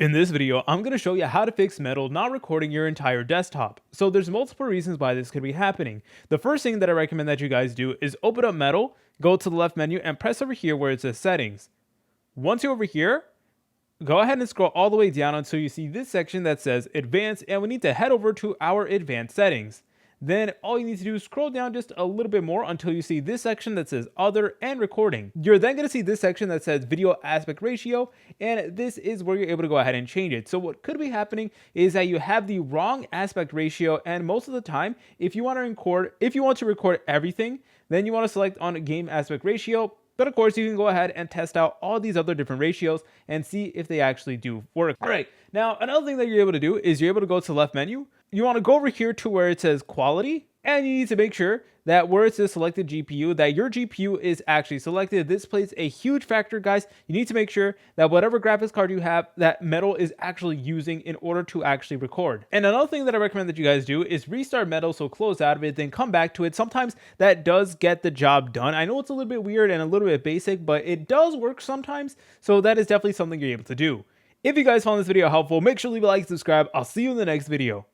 In this video, I'm going to show you how to fix Metal not recording your entire desktop. So there's multiple reasons why this could be happening. The first thing that I recommend that you guys do is open up Metal, go to the left menu and press over here where it says settings. Once you're over here, go ahead and scroll all the way down until you see this section that says advanced, and we need to head over to our advanced settings. Then all you need to do is scroll down just a little bit more until you see this section that says other and recording. You're then going to see this section that says video aspect ratio, and this is where you're able to go ahead and change it. So what could be happening is that you have the wrong aspect ratio, and most of the time if you want to record everything, then you want to select on game aspect ratio. But of course, you can go ahead and test out all these other different ratios and see if they actually do work. All right, now another thing that you're able to do is you're able to go to the left menu. You want to go over here to where it says quality, and you need to make sure that where it says selected GPU, that your GPU is actually selected. This plays a huge factor, guys. You need to make sure that whatever graphics card you have, that Metal is actually using in order to actually record. And another thing that I recommend that you guys do is restart Metal, so close out of it, then come back to it. Sometimes that does get the job done. I know it's a little bit weird and a little bit basic, but it does work sometimes. So that is definitely something you're able to do. If you guys found this video helpful, make sure to leave a like and subscribe. I'll see you in the next video.